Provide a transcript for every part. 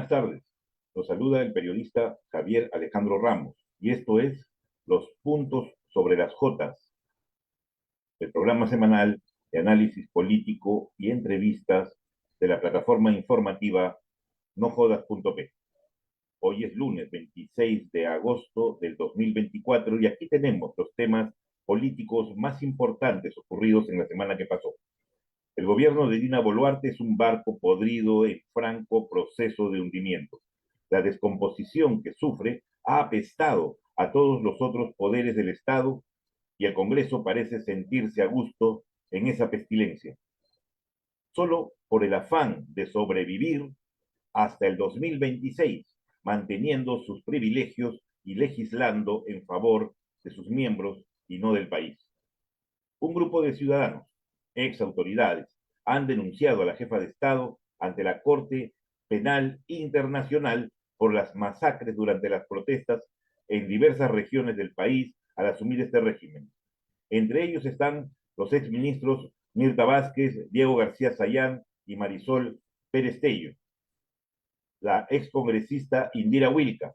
buenas tardes. Los saluda el periodista Javier Alejandro Ramos y esto es Los Puntos sobre las Jotas, el programa semanal de análisis político y entrevistas de la plataforma informativa nojodas.p. Hoy es lunes 26 de agosto del 2024 y aquí tenemos los temas políticos más importantes ocurridos en la semana que pasó. El gobierno de Dina Boluarte es un barco podrido en franco proceso de hundimiento. La descomposición que sufre ha apestado a todos los otros poderes del Estado y el Congreso parece sentirse a gusto en esa pestilencia. Solo por el afán de sobrevivir hasta el 2026, manteniendo sus privilegios y legislando en favor de sus miembros y no del país. Un grupo de ciudadanos, ex autoridades, han denunciado a la jefa de Estado ante la Corte Penal Internacional por las masacres durante las protestas en diversas regiones del país al asumir este régimen. Entre ellos están los exministros Mirta Vázquez, Diego García Sayán y Marisol Pérez Tello, la excongresista Indira Wilca,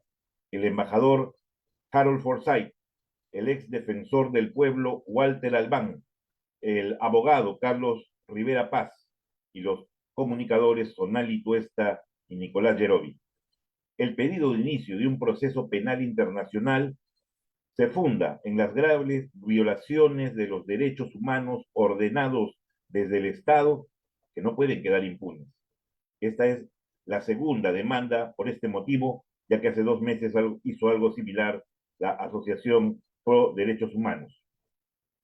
el embajador Harold Forsyth, el ex defensor del pueblo Walter Albán, el abogado Carlos Rivera Paz y los comunicadores Sonali Tuesta y Nicolás Yerovi. El pedido de inicio de un proceso penal internacional se funda en las graves violaciones de los derechos humanos ordenados desde el Estado que no pueden quedar impunes. Esta es la segunda demanda por este motivo, ya que hace 2 meses hizo algo similar la Asociación Pro Derechos Humanos.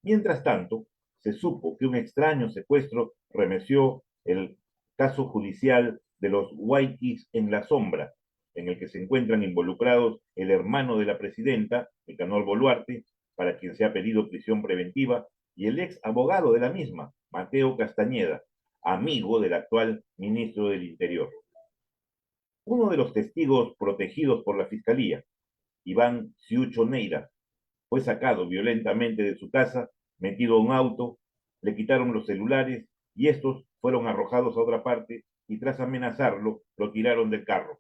Mientras tanto, se supo que un extraño secuestro remeció el caso judicial de los Huayquis en la sombra, en el que se encuentran involucrados el hermano de la presidenta, Nicanor Boluarte, para quien se ha pedido prisión preventiva, y el ex abogado de la misma, Mateo Castañeda, amigo del actual ministro del Interior. Uno de los testigos protegidos por la Fiscalía, Iván Ciucho Neira, fue sacado violentamente de su casa, metido a un auto, le quitaron los celulares y estos fueron arrojados a otra parte y tras amenazarlo, lo tiraron del carro.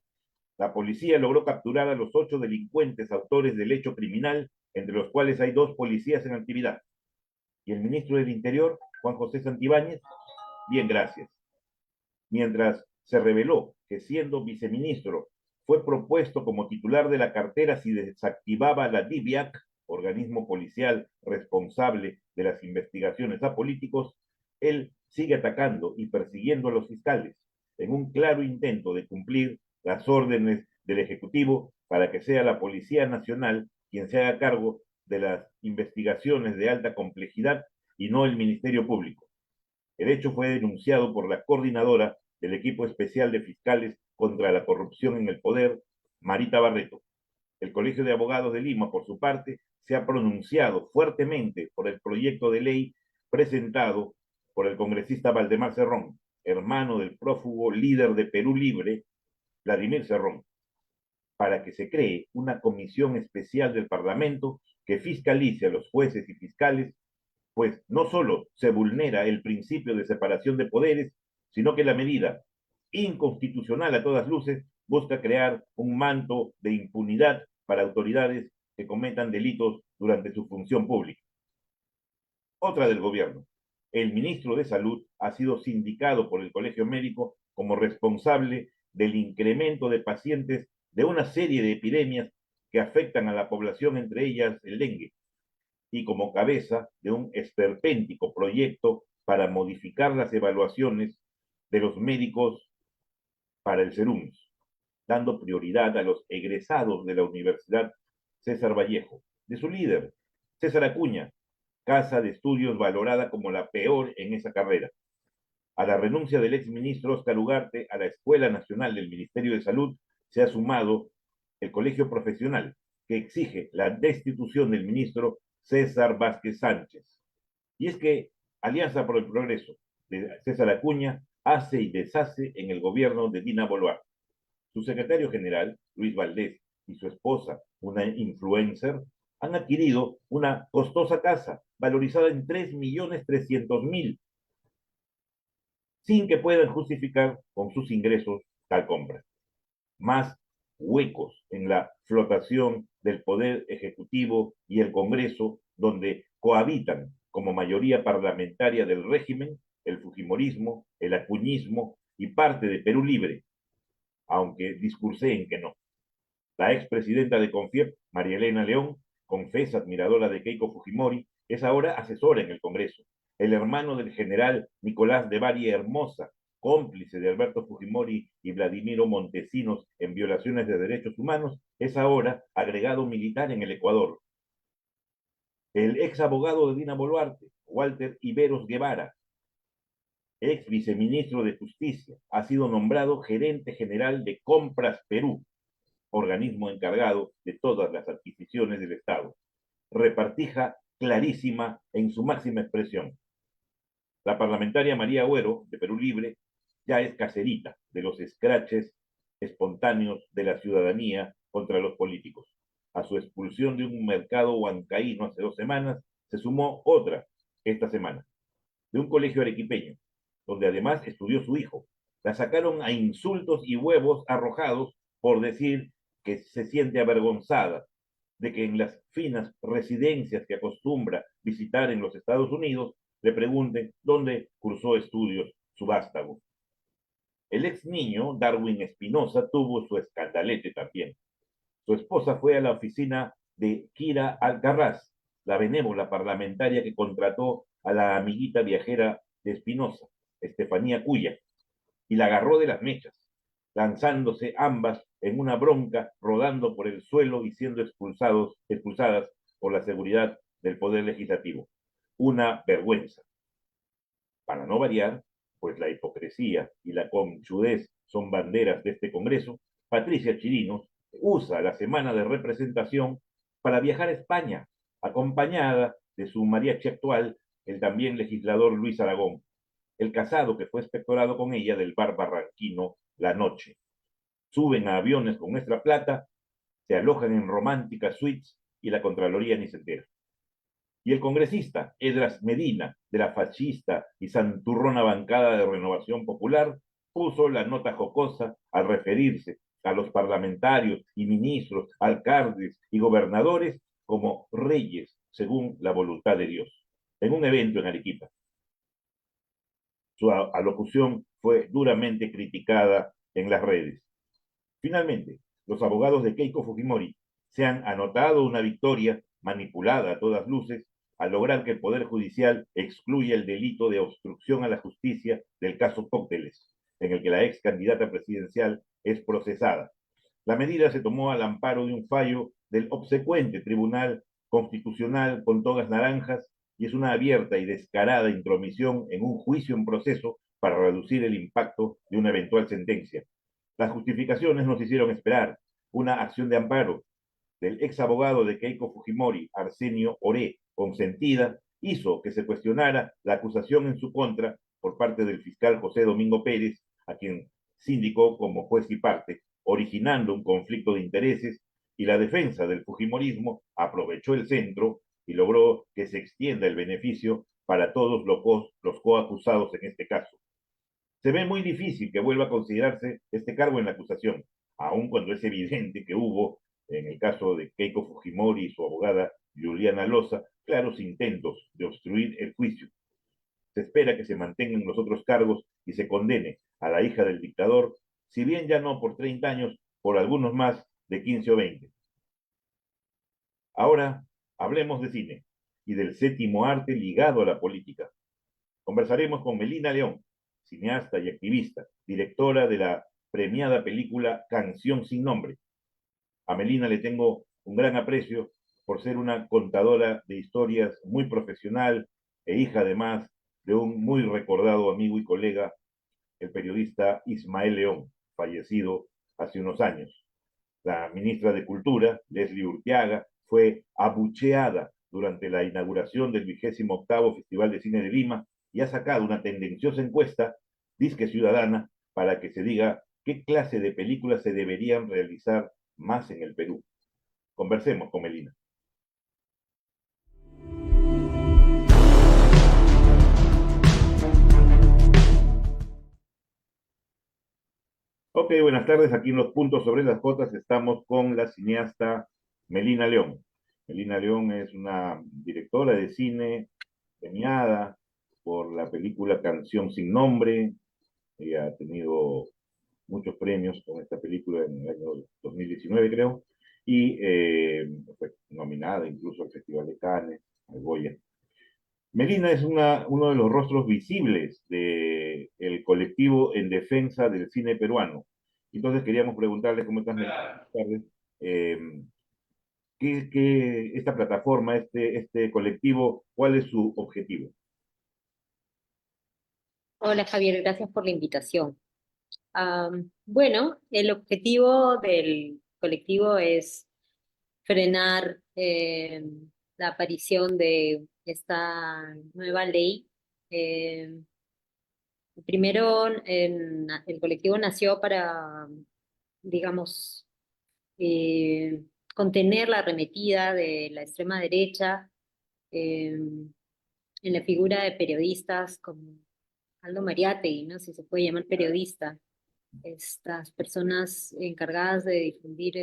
La policía logró capturar a los 8 delincuentes autores del hecho criminal, entre los cuales hay 2 policías en actividad. ¿Y el ministro del Interior, Juan José Santibáñez? Bien, gracias. Mientras se reveló que siendo viceministro fue propuesto como titular de la cartera si desactivaba la DIVIAC, organismo policial responsable de las investigaciones a políticos, él sigue atacando y persiguiendo a los fiscales en un claro intento de cumplir las órdenes del Ejecutivo para que sea la Policía Nacional quien se haga cargo de las investigaciones de alta complejidad y no el Ministerio Público. El hecho fue denunciado por la coordinadora del equipo especial de fiscales contra la corrupción en el poder, Marita Barreto. El Colegio de Abogados de Lima, por su parte, se ha pronunciado fuertemente por el proyecto de ley presentado por el congresista Valdemar Cerrón, hermano del prófugo líder de Perú Libre, Vladimir Cerrón, para que se cree una comisión especial del Parlamento que fiscalice a los jueces y fiscales, pues no solo se vulnera el principio de separación de poderes, sino que la medida, inconstitucional a todas luces, busca crear un manto de impunidad para autoridades que cometan delitos durante su función pública. Otra del gobierno. El ministro de Salud ha sido sindicado por el Colegio Médico como responsable del incremento de pacientes de una serie de epidemias que afectan a la población, entre ellas el dengue, y como cabeza de un esperpéntico proyecto para modificar las evaluaciones de los médicos para el SERUMS, dando prioridad a los egresados de la Universidad César Vallejo, de su líder, César Acuña, casa de estudios valorada como la peor en esa carrera. A la renuncia del exministro Óscar Ugarte a la Escuela Nacional del Ministerio de Salud se ha sumado el Colegio Profesional, que exige la destitución del ministro César Vázquez Sánchez. Y es que Alianza por el Progreso de César Acuña hace y deshace en el gobierno de Dina Boluarte. Su secretario general, Luis Valdés, y su esposa, una influencer, han adquirido una costosa casa valorizada en 3.300.000, sin que puedan justificar con sus ingresos tal compra. más huecos en la flotación del Poder Ejecutivo y el Congreso, donde cohabitan como mayoría parlamentaria del régimen el fujimorismo, el acuñismo y parte de Perú Libre, aunque discurseen que no. La expresidenta de CONFIEP, María Elena León, confesa admiradora de Keiko Fujimori, es ahora asesora en el Congreso. El hermano del general Nicolás de Bari Hermosa, cómplice de Alberto Fujimori y Vladimiro Montesinos en violaciones de derechos humanos, es ahora agregado militar en el Ecuador. El ex abogado de Dina Boluarte, Walter Iberos Guevara, ex viceministro de Justicia, ha sido nombrado gerente general de Compras Perú, organismo encargado de todas las adquisiciones del Estado. Repartija clarísima en su máxima expresión. La parlamentaria María Agüero, de Perú Libre, ya es caserita de los escraches espontáneos de la ciudadanía contra los políticos. A su expulsión de un mercado huancaíno hace 2 semanas, se sumó otra esta semana, de un colegio arequipeño, donde además estudió su hijo. La sacaron a insultos y huevos arrojados por decir que se siente avergonzada de que en las finas residencias que acostumbra visitar en los Estados Unidos le pregunten dónde cursó estudios su vástago. El ex niño, Darwin Espinosa, tuvo su escandalete también. Su esposa fue a la oficina de Kira Alcaraz, la benévola parlamentaria que contrató a la amiguita viajera de Espinosa, Estefanía Cuya, y la agarró de las mechas, lanzándose ambas en una bronca, rodando por el suelo y siendo expulsadas por la seguridad del Poder Legislativo. Una vergüenza. Para no variar, pues la hipocresía y la conchudez son banderas de este Congreso, Patricia Chirinos usa la semana de representación para viajar a España, acompañada de su mariachi actual, el también legislador Luis Aragón, el casado que fue espectorado con ella del bar barranquino La Noche. Suben a aviones con nuestra plata, se alojan en románticas suites y la Contraloría ni se entera. Y el congresista Edras Medina, de la fascista y santurrona bancada de Renovación Popular, puso la nota jocosa al referirse a los parlamentarios y ministros, alcaldes y gobernadores como reyes según la voluntad de Dios, en un evento en Arequipa. Su alocución fue duramente criticada en las redes. Finalmente, los abogados de Keiko Fujimori se han anotado una victoria manipulada a todas luces al lograr que el Poder Judicial excluya el delito de obstrucción a la justicia del caso Cócteles, en el que la ex candidata presidencial es procesada. La medida se tomó al amparo de un fallo del obsecuente Tribunal Constitucional con togas naranjas y es una abierta y descarada intromisión en un juicio en proceso para reducir el impacto de una eventual sentencia. Las justificaciones nos hicieron esperar. Una acción de amparo del ex abogado de Keiko Fujimori, Arsenio Oré, consentida, hizo que se cuestionara la acusación en su contra por parte del fiscal José Domingo Pérez, a quien sindicó como juez y parte, originando un conflicto de intereses, y la defensa del fujimorismo aprovechó el centro y logró que se extienda el beneficio para todos los coacusados en este caso. Se ve muy difícil que vuelva a considerarse este cargo en la acusación, aun cuando es evidente que hubo, en el caso de Keiko Fujimori y su abogada Juliana Loza, claros intentos de obstruir el juicio. Se espera que se mantengan los otros cargos y se condene a la hija del dictador, si bien ya no por 30 años, por algunos más de 15 o 20. Ahora, hablemos de cine y del séptimo arte ligado a la política. Conversaremos con Melina León, cineasta y activista, directora de la premiada película Canción sin Nombre. A Melina le tengo un gran aprecio por ser una contadora de historias muy profesional e hija además de un muy recordado amigo y colega, el periodista Ismael León, fallecido hace unos años. La ministra de Cultura, Leslie Urteaga, fue abucheada durante la inauguración del 28º Festival de Cine de Lima y ha sacado una tendenciosa encuesta, Disque Ciudadana, para que se diga qué clase de películas se deberían realizar más en el Perú. Conversemos con Melina. Ok, buenas tardes. Aquí en los puntos sobre las cotas estamos con la cineasta Melina León. Melina León es una directora de cine premiada por la película Canción sin Nombre. Ella ha tenido muchos premios con esta película en el año 2019, creo, y fue nominada incluso al Festival de Cannes, al Goya. Melina es uno de los rostros visibles del colectivo en defensa del cine peruano. Entonces queríamos preguntarle cómo estás, Melina. Buenas tardes. Eh, esta plataforma, este colectivo, cuál es su objetivo? Hola Javier, gracias por la invitación. Bueno, el objetivo del colectivo es frenar la aparición de esta nueva ley. Eh, Primero, el colectivo nació para, digamos, eh, contener la arremetida de la extrema derecha eh, en la figura de periodistas como Aldo Mariátegui, ¿no? Si se puede llamar periodista, estas personas encargadas de difundir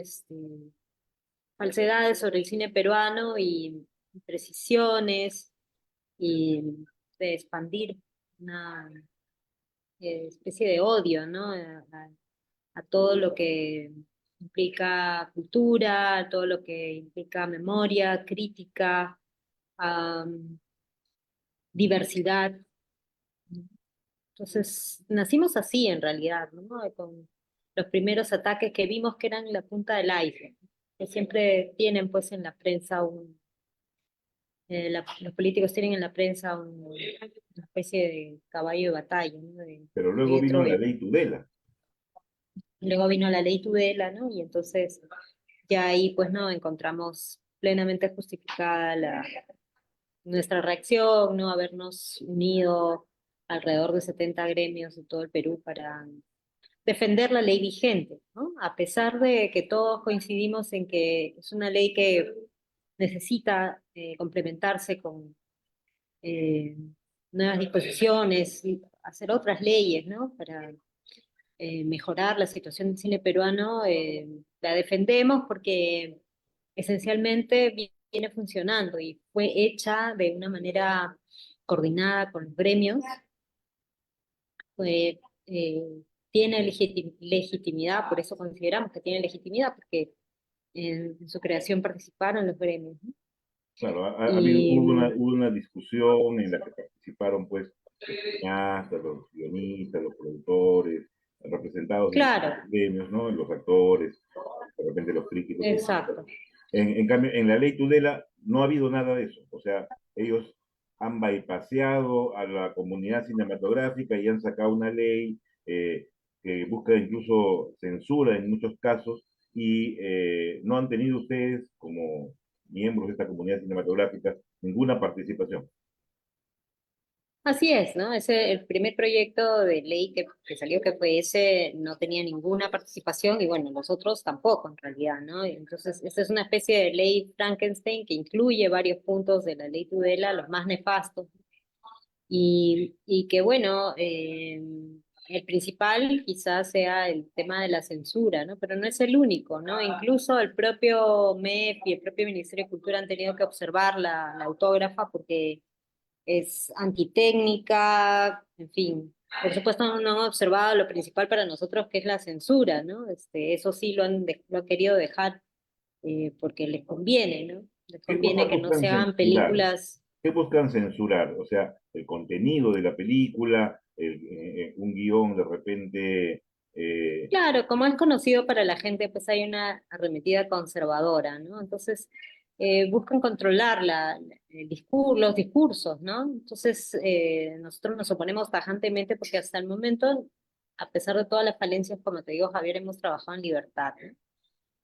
falsedades sobre el cine peruano y precisiones y de expandir una especie de odio, ¿no? A todo lo que implica cultura, a todo lo que implica memoria, crítica, diversidad. Entonces, nacimos así en realidad, ¿no? Con los primeros ataques que vimos que eran la punta del iceberg, que siempre tienen pues en la prensa los políticos tienen en la prensa una especie de caballo de batalla, ¿no? Pero luego De vino la Troya. ley Tudela. Luego vino la ley Tudela, ¿no? Y entonces ya ahí pues no encontramos plenamente justificada nuestra reacción, ¿no? Habernos unido alrededor de 70 gremios de todo el Perú para defender la ley vigente, ¿no? A pesar de que todos coincidimos en que es una ley que necesita complementarse con eh, nuevas disposiciones y hacer otras leyes, ¿no? Para mejorar la situación del cine peruano, la defendemos porque esencialmente viene funcionando y fue hecha de una manera coordinada con los gremios, fue, tiene legitimidad, por eso consideramos que tiene legitimidad, porque en su creación participaron los gremios, ¿no? Claro, Y hubo una discusión en la que participaron pues los cineastas, los guionistas, los productores, representados en claro, gremios, ¿no? Los actores, de repente los críticos. exacto. En cambio, en la ley Tudela no ha habido nada de eso. O sea, ellos han bypaseado a la comunidad cinematográfica y han sacado una ley que busca incluso censura en muchos casos y no han tenido ustedes, como miembros de esta comunidad cinematográfica, ninguna participación. Así es, ¿no? El primer proyecto de ley que salió, que fue ese, no tenía ninguna participación y bueno, los otros tampoco en realidad, ¿no? Y entonces, esta es una especie de ley Frankenstein que incluye varios puntos de la ley Tudela, los más nefastos, y que bueno, el principal quizás sea el tema de la censura, ¿no? Pero no es el único, ¿no? Incluso el propio MEF y el propio Ministerio de Cultura han tenido que observar la autógrafa porque es antitécnica, en fin. Por supuesto, no han observado lo principal para nosotros, que es la censura, ¿no? Eso sí lo han querido dejar porque les conviene, ¿no? Les ¿Qué cosas conviene que no buscan se hagan censurar? películas. ¿Qué buscan censurar? O sea, el contenido de la película, un guión de repente. eh, Claro, como es conocido para la gente, pues hay una arremetida conservadora, ¿no? Entonces, buscan controlar los discursos, ¿no? Entonces, nosotros nos oponemos tajantemente porque hasta el momento, a pesar de todas las falencias, como te digo, Javier, hemos trabajado en libertad, ¿no?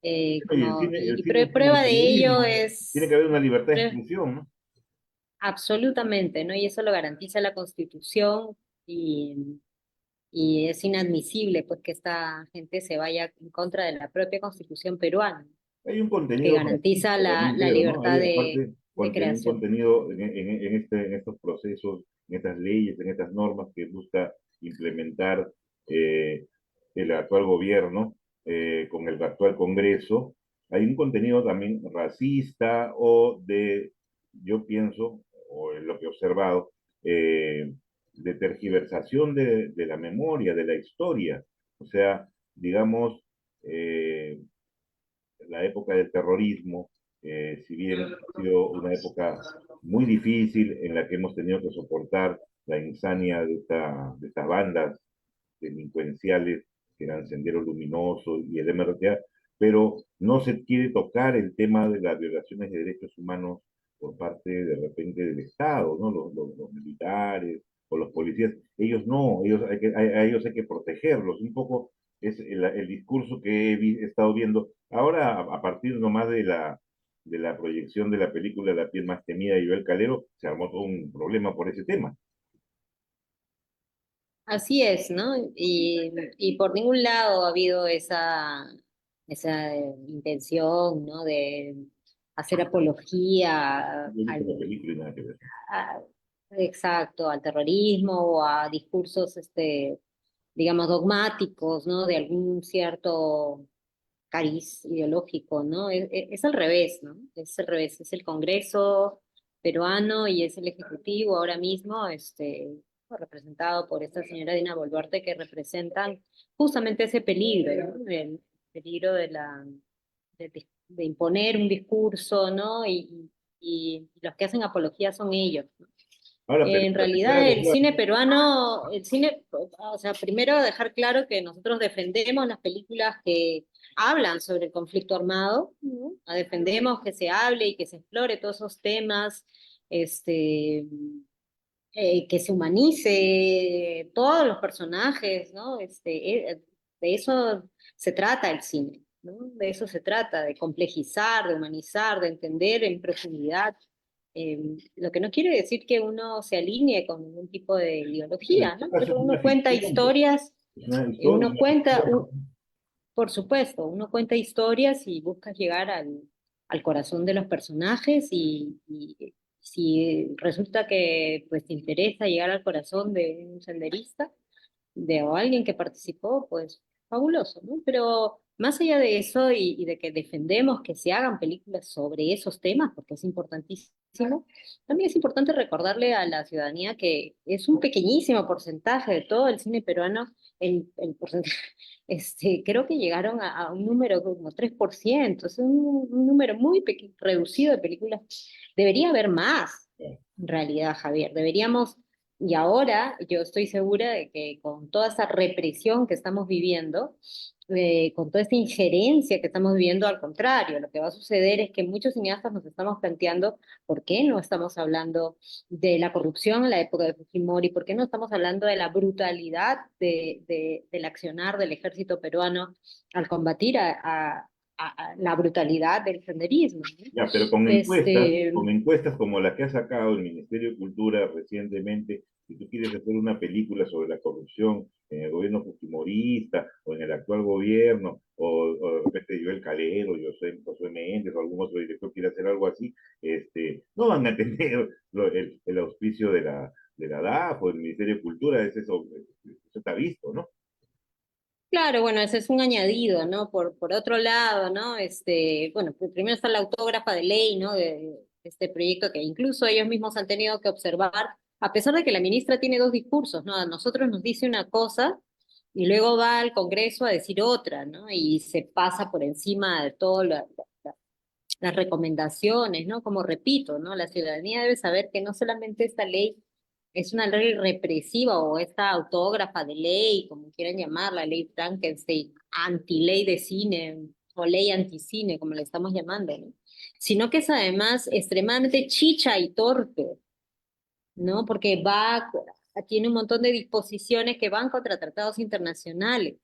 Oye, el cine es como el Prueba de ello periodismo. Tiene que es haber una libertad de pre- expresión, ¿no? absolutamente, ¿no? Y eso lo garantiza la Constitución y es inadmisible pues que esta gente se vaya en contra de la propia Constitución peruana, Hay un que contenido garantiza fascista, también la creo, ¿no? libertad Hay aparte de un creación. contenido en estos procesos, en estas leyes, en estas normas que busca implementar eh, el actual gobierno, con el actual Congreso, hay un contenido también racista o de, yo pienso, o en lo que he observado, de tergiversación de la memoria, de la historia. O sea, digamos, eh, la época del terrorismo, si bien ha sido una época muy difícil en la que hemos tenido que soportar la insania de estas bandas delincuenciales que eran Sendero Luminoso y el MRTA, pero no se quiere tocar el tema de las violaciones de derechos humanos por parte de repente del Estado, ¿no? Los militares o los policías, ellos no, a ellos hay que protegerlos, un poco es el discurso que he estado viendo. Ahora, a partir nomás de la proyección de la película La piel más temida de Joel Calero, se armó todo un problema por ese tema. Así es, ¿no? Y por ningún lado ha habido esa intención, ¿no? De hacer apología Yo he visto la película y nada que ver. a- exacto, al terrorismo o a discursos, digamos, dogmáticos, ¿no? De algún cierto cariz ideológico, ¿no? Es al revés, ¿no? Es al revés, es el Congreso peruano y es el Ejecutivo ahora mismo, representado por esta señora Dina Boluarte, que representan justamente ese peligro, ¿no? El peligro de imponer un discurso, ¿no? Y los que hacen apología son ellos, ¿no? Ahora, pero En realidad, claro, el claro. cine peruano, o sea, primero dejar claro que nosotros defendemos las películas que hablan sobre el conflicto armado, ¿no? Defendemos que se hable y que se explore todos esos temas, este, que se humanice todos los personajes, ¿no? De eso se trata el cine, ¿no? De eso se trata, de complejizar, de humanizar, de entender en profundidad. Lo que no quiere decir que uno se alinee con ningún tipo de Bueno, en ideología, todo ¿no? caso Pero es una uno cuenta ficción, pues. historias, Es una historia, uno una cuenta, ficción. por supuesto, uno cuenta historias y busca llegar al corazón de los personajes y si resulta que pues te interesa llegar al corazón de un senderista, de o alguien que participó, pues fabuloso, ¿no? Pero más allá de eso y de que defendemos que se hagan películas sobre esos temas, porque es importantísimo, también es importante recordarle a la ciudadanía que es un pequeñísimo porcentaje de todo el cine peruano, el porcentaje, creo que llegaron a un número como 3%, es un número muy reducido de películas. Debería haber más, en realidad, Javier, deberíamos y ahora yo estoy segura de que con toda esa represión que estamos viviendo, con toda esta injerencia que estamos viviendo, al contrario, lo que va a suceder es que muchos cineastas nos estamos planteando por qué no estamos hablando de la corrupción en la época de Fujimori, por qué no estamos hablando de la brutalidad del accionar del ejército peruano al combatir a la brutalidad del senderismo, ¿no? Ya, pero Este, con encuestas como la que ha sacado el Ministerio de Cultura recientemente, si tú quieres hacer una película sobre la corrupción en el gobierno fujimorista o en el actual gobierno, o de repente Joel Calero, Josué Méndez o algún otro director quiere hacer algo así, no van a tener el auspicio de la DAF o del Ministerio de Cultura, eso está visto, ¿no? claro, bueno, ese es un añadido, ¿no? Por otro lado, ¿no? Bueno, pues primero está la autógrafa de ley, ¿no? De este proyecto que incluso ellos mismos han tenido que observar, a pesar de que la ministra tiene dos discursos, ¿no? A nosotros nos dice una cosa y luego va al Congreso a decir otra, ¿no? Y se pasa por encima de todas las recomendaciones, ¿no? Como repito, ¿no? La ciudadanía debe saber que no solamente esta ley es una ley represiva o esta autógrafa de ley, como quieran llamarla, ley Frankenstein, anti-ley de cine o ley anticine, como le estamos llamando, ¿no? Sino que es además extremadamente chicha y torpe, ¿no? Porque tiene un montón de disposiciones que van contra tratados internacionales.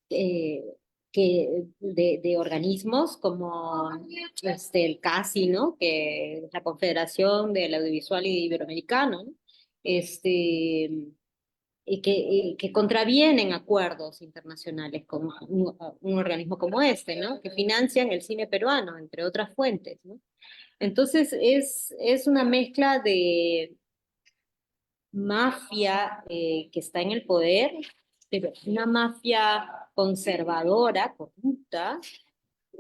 eh, de organismos como el CASI, ¿no? Que es la Confederación del Audiovisual Iberoamericano, ¿no? Este, que contravienen acuerdos internacionales con un organismo como este, ¿no? Que financian el cine peruano, entre otras fuentes, ¿no? Entonces es una mezcla de mafia que está en el poder pero una mafia conservadora, corrupta,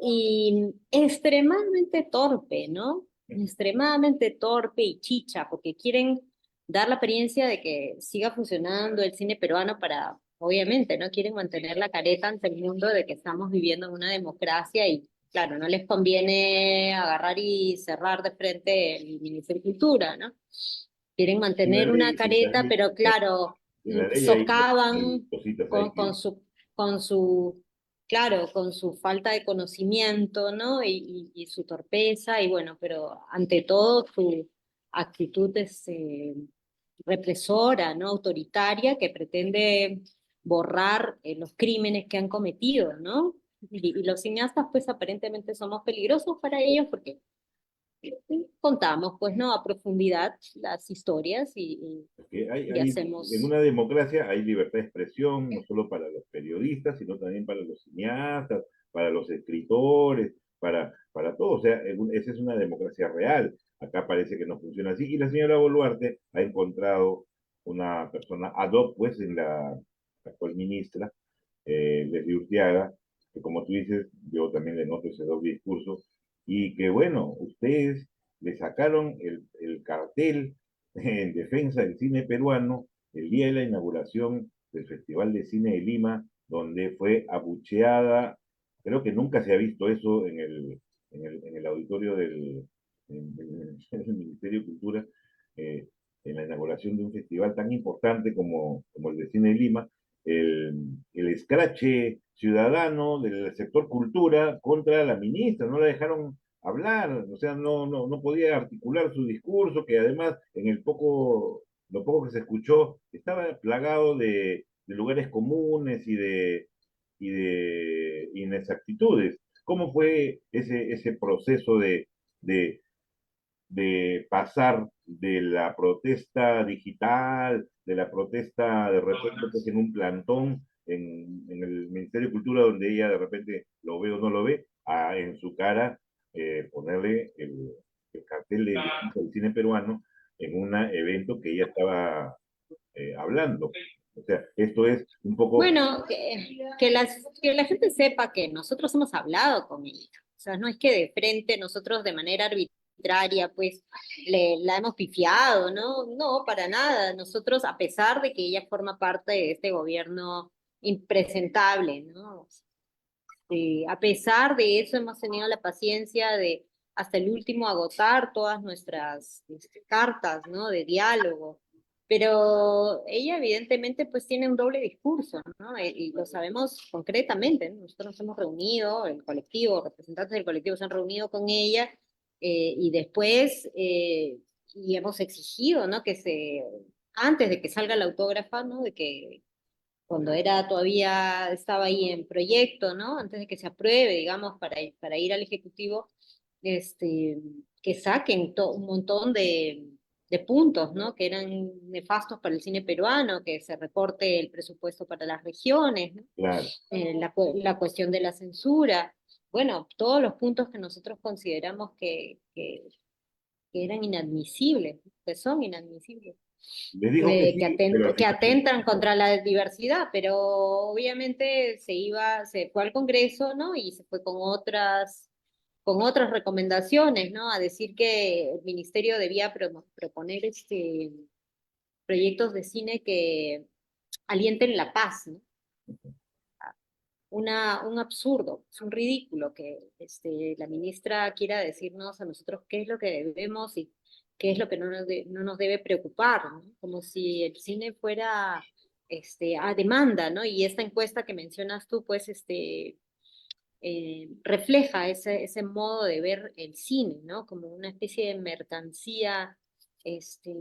y extremadamente torpe, ¿no? Extremadamente torpe y chicha, porque quieren dar la apariencia de que siga funcionando el cine peruano para, obviamente, ¿no? Quieren mantener la careta ante el mundo de que estamos viviendo en una democracia y, claro, no les conviene agarrar y cerrar de frente el Ministerio de Cultura, ¿no? Quieren mantener una En la careta, ley, pero claro, en la ley hay socavan cositas ahí con, que... con su, claro, con su falta de conocimiento, ¿no? Y su torpeza, y bueno, pero ante todo su actitud represora, ¿no? Autoritaria, que pretende borrar los crímenes que han cometido, ¿no? Y los cineastas, pues aparentemente somos peligrosos para ellos porque contamos, pues, ¿no? A profundidad las historias Que y en hacemos. una democracia hay libertad de expresión, no solo para los periodistas, sino también para los cineastas, para los escritores, para todos. O sea, esa es una democracia real. Acá parece que no funciona así. Y la señora Boluarte ha encontrado una persona ad hoc, pues, en la actual ministra, Leslie Urteaga, que como tú dices, yo también le noto ese doble discurso, y que bueno, ustedes le sacaron el cartel en defensa del cine peruano el día de la inauguración del Festival de Cine de Lima, donde fue abucheada. Creo que nunca se ha visto eso en el auditorio del Ministerio de Cultura, eh, en la inauguración de un festival tan importante como el de Cine de Lima, el escrache ciudadano del sector cultura contra la ministra, no la dejaron hablar, o sea, no podía articular su discurso, que además en lo poco que se escuchó estaba plagado de lugares comunes y de inexactitudes. ¿Cómo fue ese proceso de, de pasar de la protesta digital, de la protesta de repente pues, en un plantón en el Ministerio de Cultura, donde ella de repente lo ve o no lo ve, a en su cara ponerle el cartel del cine peruano en un evento que ella estaba hablando? O sea, esto es un poco... Bueno, que la gente sepa que nosotros hemos hablado con ella. O sea, no es que de frente nosotros de manera arbitraria, pues, la hemos pifiado, ¿no? No, para nada. Nosotros, a pesar de que ella forma parte de este gobierno impresentable, ¿no? A pesar de eso, hemos tenido la paciencia de hasta el último agotar todas nuestras cartas, ¿no? De diálogo. Pero ella evidentemente pues tiene un doble discurso, ¿no? Y lo sabemos concretamente, ¿no? Nosotros nos hemos reunido, el colectivo, representantes del colectivo se han reunido con ella y después y hemos exigido, ¿no? Antes de que salga la autógrafa, ¿no? De que cuando todavía estaba ahí en proyecto, ¿no? Antes de que se apruebe, digamos, para ir al Ejecutivo, este, que saquen un montón de puntos, ¿no? Que eran nefastos para el cine peruano, que se recorte el presupuesto para las regiones, ¿no? Claro. La cuestión de la censura, bueno, todos los puntos que nosotros consideramos que eran inadmisibles, que son inadmisibles Les dijo que sí, pero al que final... atentan contra la diversidad, pero obviamente se fue al Congreso, ¿no? Y se fue con otras recomendaciones, ¿no? A decir que el ministerio debía proponer proyectos de cine que alienten la paz, ¿no? Un absurdo, es un ridículo que la ministra quiera decirnos a nosotros qué es lo que debemos y qué es lo que no nos debe preocupar, ¿no? Como si el cine fuera a demanda, ¿no? Y esta encuesta que mencionas tú, pues, refleja ese modo de ver el cine, ¿no? Como una especie de mercancía este,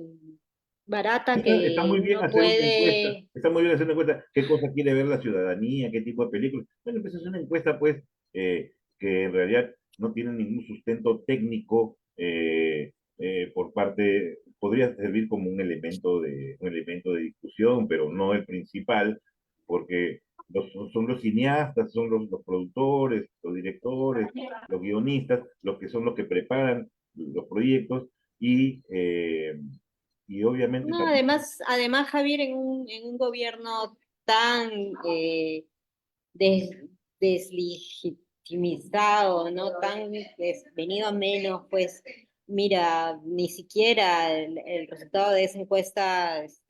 barata Está que muy bien uno hacer una encuesta, puede. está muy bien hacer una encuesta, qué cosa quiere ver la ciudadanía, qué tipo de películas. Bueno, pues es una encuesta, pues, que en realidad no tiene ningún sustento técnico por parte, podría servir como un elemento de discusión, pero no el principal, porque son los cineastas, son los productores, los directores, los guionistas, los que son los que preparan los proyectos y obviamente No, también, además, Javier, en un gobierno tan des- deslegitimizado, ¿no? Tan venido a menos, pues mira, ni siquiera el resultado de esa encuesta es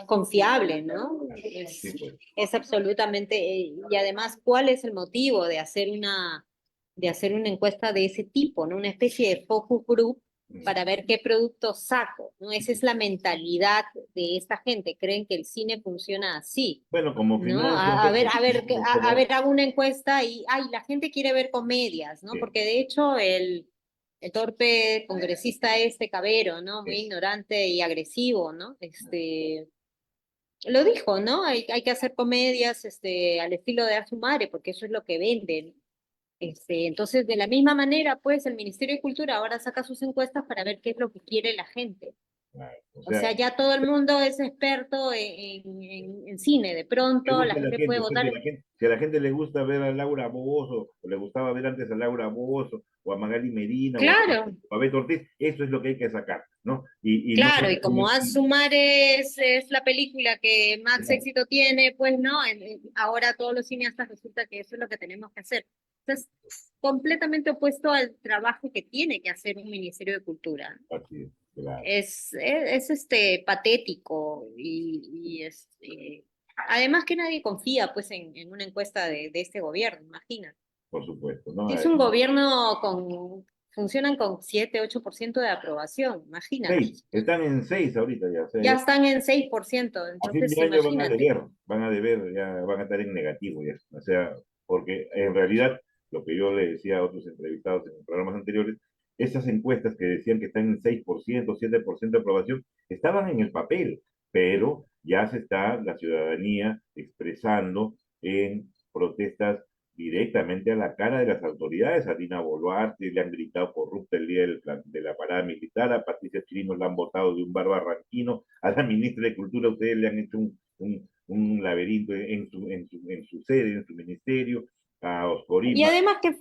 confiable, ¿no? Sí, pues. Es absolutamente, y además, ¿cuál es el motivo de hacer una encuesta de ese tipo, ¿no? Una especie de focus group para ver qué productos saco, ¿no? Esa es la mentalidad de esta gente, creen que el cine funciona así. Bueno, como ¿No? financian, A ver, hago una encuesta y, ay, la gente quiere ver comedias, ¿no? sí, Porque de hecho el torpe congresista Cabero, ¿no? Muy sí, ignorante y agresivo, ¿no? Lo dijo, ¿no? Hay que hacer comedias, al estilo de Azumare, porque eso es lo que venden. Entonces, de la misma manera, pues, el Ministerio de Cultura ahora saca sus encuestas para ver qué es lo que quiere la gente. claro. O O sea, sea, ya todo el mundo es experto en cine. De le pronto la gusta a la gente puede gente, pues, votar. si a la gente le gusta ver a Laura Bozo, o le gustaba ver antes a Laura Bozo, o a Magali Medina, Claro, o a Beto Ortiz, eso es lo que hay que sacar, ¿no? Y no, claro, y como Asumar es la película que más claro, éxito tiene, pues no, ahora todos los cineastas resulta que eso es lo que tenemos que hacer. Entonces, completamente opuesto al trabajo que tiene que hacer un Ministerio de Cultura. así es, claro, Es patético además que nadie confía pues en una encuesta de este gobierno, imagina. por supuesto, ¿no? Es un gobierno funcionan con 7, 8% de aprobación, imagínate. Están en 6 ahorita ya, o sea, Ya ya están en 6%, a fin entonces de año imagínate. van a deber, ya van a estar en negativo ya. O sea, porque en realidad, lo que yo le decía a otros entrevistados en programas anteriores, esas encuestas que decían que están en 6%, 7% de aprobación, estaban en el papel, pero ya se está la ciudadanía expresando en protestas directamente a la cara de las autoridades. A Dina Boluarte le han gritado corrupta el día de la parada militar, a Patricia Chirinos la han votado de un bar barranquino, a la ministra de Cultura ustedes le han hecho un laberinto en su sede, en su ministerio, a Y Oscorima. además que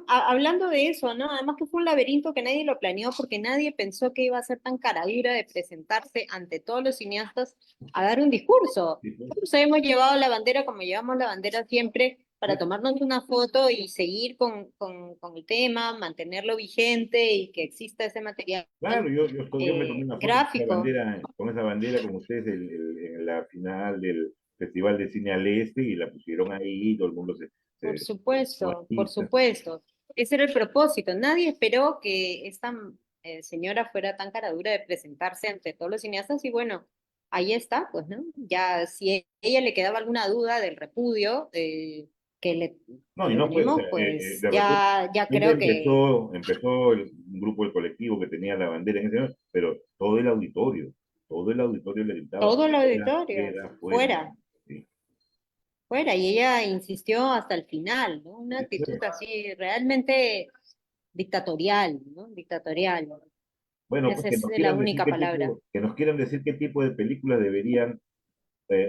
hablando de eso, ¿no? Además que fue un laberinto que nadie lo planeó porque nadie pensó que iba a ser tan caradura de presentarse ante todos los cineastas a dar un discurso. Sí, pues, Todos hemos llevado la bandera como llevamos la bandera siempre para sí, tomarnos una foto y seguir con el tema, mantenerlo vigente y que exista ese material claro, yo me tomé una foto gráfico. con esa bandera con ustedes en la final del Festival de Cine al Este y la pusieron ahí, todo el mundo Por se supuesto, por se- supuesto. Ese era el propósito. Nadie esperó que esta señora fuera tan cara dura de presentarse ante todos los cineastas y bueno, ahí está, pues, ¿no? Ya si a ella le quedaba alguna duda del repudio que No, y le no fue, o sea, tenemos, pues de repente ya creo que empezó un grupo del colectivo que tenía la bandera en ese momento, pero todo el auditorio le gritaba, todo el fuera, auditorio fuera, fuera. fuera, Sí, fuera, y ella insistió hasta el final, ¿no? Una sí, actitud fue. así realmente dictatorial, ¿no? Dictatorial. Bueno, pues Esa es la única palabra. que nos quieran decir qué tipo de películas deberían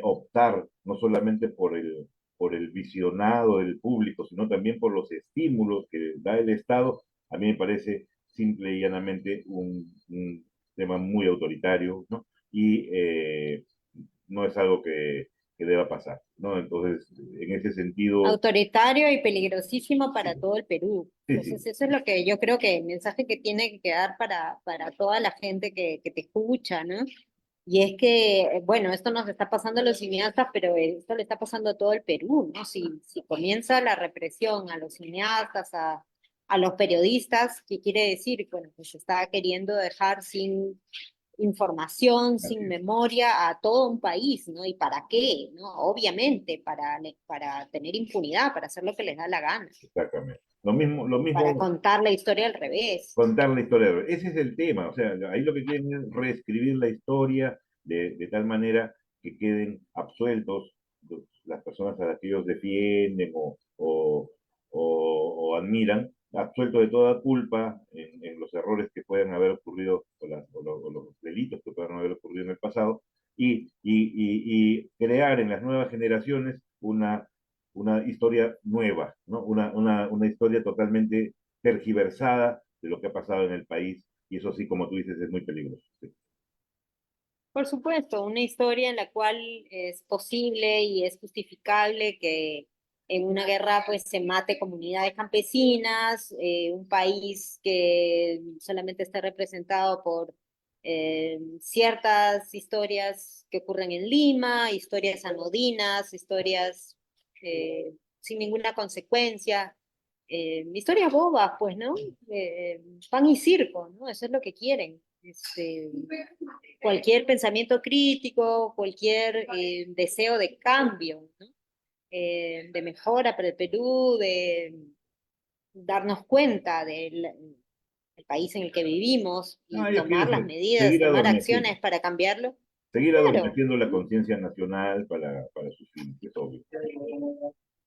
optar, no solamente por el visionado del público, sino también por los estímulos que da el Estado. A mí me parece simple y llanamente un tema muy autoritario, ¿no? Y no es algo que deba pasar, ¿no? Entonces, en ese sentido, Autoritario y peligrosísimo para todo el Perú. sí, Entonces, sí, eso es lo que yo creo que el mensaje que tiene que quedar para toda la gente que te escucha, ¿no? Y es que, bueno, esto nos está pasando a los cineastas, pero esto le está pasando a todo el Perú, ¿no? Si comienza la represión a los cineastas, a los periodistas, ¿qué quiere decir? Bueno, pues se está queriendo dejar sin información, así sin es, memoria a todo un país, ¿no? ¿Y para qué? ¿No? Obviamente, para tener impunidad, para hacer lo que les da la gana, exactamente. Lo para mismo contar la historia al revés. contar la historia. Ese es el tema, o sea, ahí lo que quieren es reescribir la historia de tal manera que queden absueltos las personas a las que ellos defienden o admiran, absueltos de toda culpa en los errores que puedan haber ocurrido o los delitos que puedan haber ocurrido en el pasado y crear en las nuevas generaciones una historia nueva, ¿no? Una historia totalmente tergiversada de lo que ha pasado en el país, y eso sí, como tú dices, es muy peligroso. Sí. Por supuesto, una historia en la cual es posible y es justificable que en una guerra pues se mate comunidades campesinas, un país que solamente esté representado por ciertas historias que ocurren en Lima, historias anodinas, historias sin ninguna consecuencia, historias bobas, pues, ¿no? Pan y circo, ¿no? Eso es lo que quieren. Cualquier pensamiento crítico, cualquier deseo de cambio, ¿no? De mejora para el Perú, de darnos cuenta del país en el que vivimos No, y ellos tomar las quieren medidas, seguir tomar adormeciendo, acciones para cambiarlo. seguir Claro, adormeciendo la ¿no? conciencia nacional para sus fines, es obvio.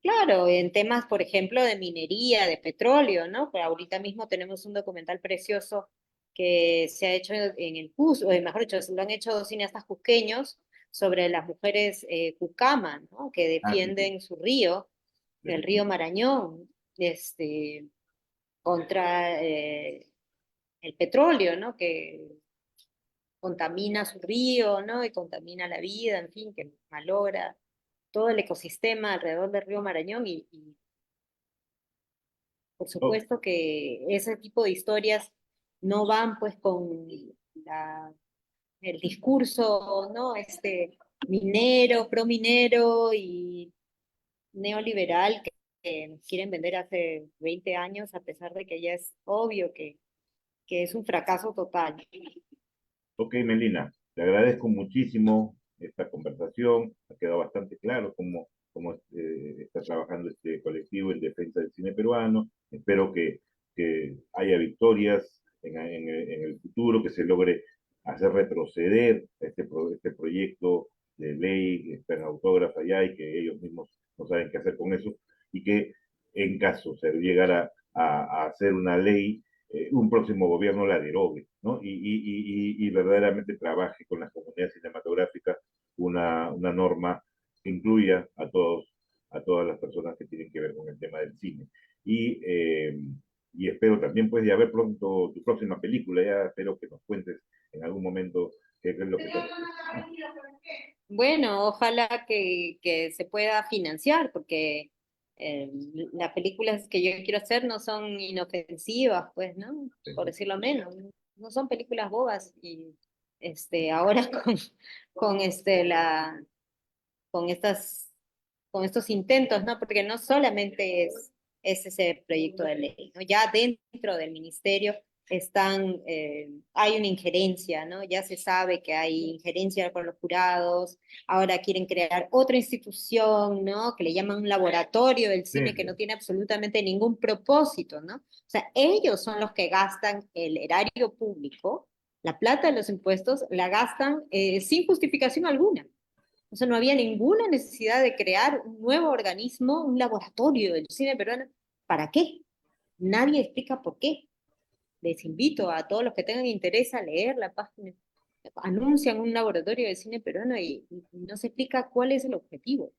Claro, en temas, por ejemplo, de minería, de petróleo, ¿no? Pero ahorita mismo tenemos un documental precioso que se ha hecho en el Cusco, o mejor dicho, lo han hecho dos cineastas cusqueños sobre las mujeres cucama, ¿no? Que Ah, sí, sí, defienden su río, el río definitivamente. Marañón, contra el petróleo, ¿no? Que contamina su río, ¿no? Y contamina la vida, en fin, que malogra todo el ecosistema alrededor del río Marañón y por Oh, supuesto que ese tipo de historias no van pues con la, el discurso, ¿no? Minero, prominero y neoliberal que nos quieren vender hace 20 años, a pesar de que ya es obvio que es un fracaso total. ok, Melina, te agradezco muchísimo esta conversación. Ha quedado bastante claro cómo está trabajando este colectivo en defensa del cine peruano. Espero que haya victorias en el futuro, que se logre hacer retroceder este proyecto de ley que está en autógrafa allá y que ellos mismos no saben qué hacer con eso, y que en caso se llegara a hacer una ley, un próximo gobierno la derogue, ¿no? Y verdaderamente trabaje con las comunidades cinematográficas una norma que incluya a todas las personas que tienen que ver con el tema del cine. Y, eh, y espero también pues ya ver pronto tu próxima película, ya espero que nos cuentes en algún momento qué es lo que te... Bueno, ojalá que se pueda financiar, porque las películas que yo quiero hacer no son inofensivas, pues, ¿no? Por decirlo menos. No son películas bobas. Y ahora con con estas, con estos intentos, ¿no? Porque no solamente es ese proyecto de ley, ¿no? Ya dentro del ministerio hay una injerencia, ¿no? Ya se sabe que hay injerencia con los jurados, ahora quieren crear otra institución, ¿no? Que le llaman un laboratorio del Sí, cine que no sí. tiene absolutamente ningún propósito, ¿no? O sea, ellos son los que gastan el erario público, la plata de los impuestos, la gastan sin justificación alguna. O sea, no había ninguna necesidad de crear un nuevo organismo, un laboratorio del cine peruano. ¿Para qué? Nadie explica por qué. Les invito a todos los que tengan interés a leer la página. Anuncian un laboratorio de cine peruano y no se explica cuál es el objetivo. O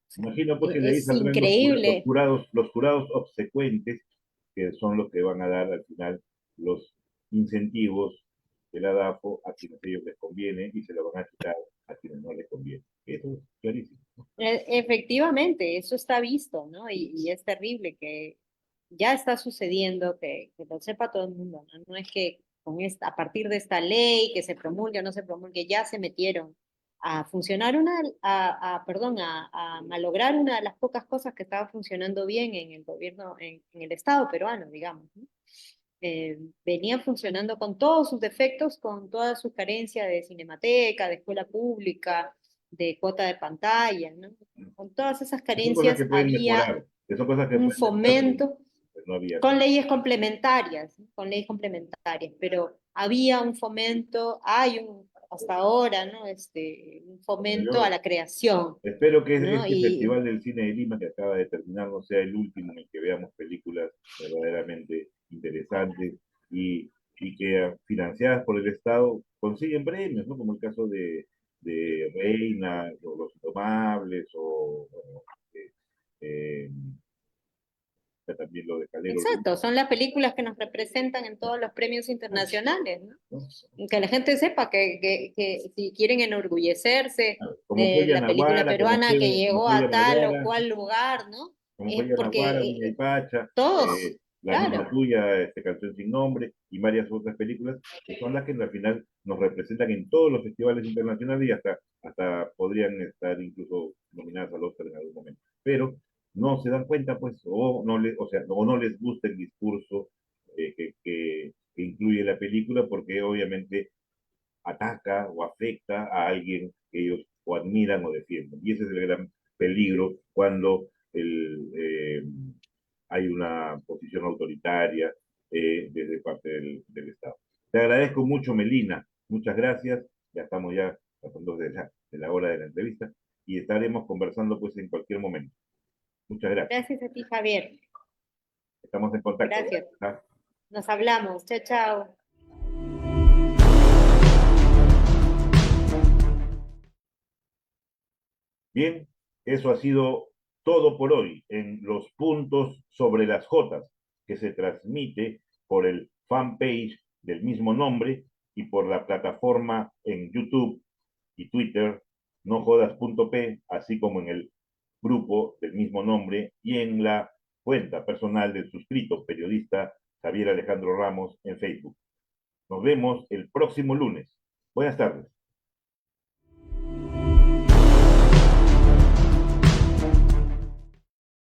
sea, Imagino pues que de ahí es saldrán increíble. los jurados obsecuentes, que son los que van a dar al final los incentivos de la DAFO a quienes ellos les conviene y se lo van a quitar a quienes no les conviene. Eso es clarísimo. Efectivamente, eso está visto, ¿no? Y es terrible que ya está sucediendo, que lo sepa todo el mundo, ¿no? No es que a partir de esta ley que se promulgue o no se promulgue, ya se metieron a funcionar perdón, a malograr una de las pocas cosas que estaba funcionando bien en el gobierno, en el Estado peruano, digamos, ¿no? Venía funcionando con todos sus defectos, con todas sus carencias de cinemateca, de escuela pública, de cuota de pantalla, ¿no? Con todas esas Que son cosas que carencias pueden había mejorar, que son cosas que un pueden mejorar, pero fomento pues, no había. con leyes complementarias, ¿no? Con leyes complementarias, pero había un fomento, hasta ahora, ¿no? Un Bueno, fomento a yo la creación, espero que ¿no? este Y Festival del Cine de Lima que acaba de terminar no sea el último en el que veamos películas verdaderamente interesantes y que financiadas por el Estado consiguen premios, ¿no? Como el caso de Reina, o Los Indomables, o bueno, eh, también lo de Calero. Exacto, son las películas que nos representan en todos los premios internacionales, ¿no? Que la gente sepa que si quieren enorgullecerse Como fue de la película Yanaguara, peruana que como llegó fue a tal o Yanaguara, cual lugar, ¿no? como Es fue porque Yanaguara, Viña y Pacha, todos, La niña claro, tuya, Canción sin nombre, y varias otras películas, que son las que al final nos representan en todos los festivales internacionales y hasta podrían estar incluso nominadas al Oscar en algún momento. Pero no se dan cuenta, pues, o no les gusta el discurso que incluye la película, porque obviamente ataca o afecta a alguien que ellos o admiran o defienden. Y ese es el gran peligro cuando hay una posición autoritaria desde parte del Estado. Te agradezco mucho, Melina. Muchas gracias. Ya estamos ya pasando de la hora de la entrevista y estaremos conversando pues en cualquier momento. Muchas gracias. gracias a ti, Javier. Estamos en contacto. Gracias. ¿Ah? Nos hablamos. Chao, chao. Bien, eso ha sido todo por hoy en los puntos sobre las Jotas, que se transmite por el fanpage del mismo nombre y por la plataforma en YouTube y Twitter, nojodas.p, así como en el grupo del mismo nombre y en la cuenta personal del suscrito periodista Javier Alejandro Ramos en Facebook. Nos vemos el próximo lunes. Buenas tardes.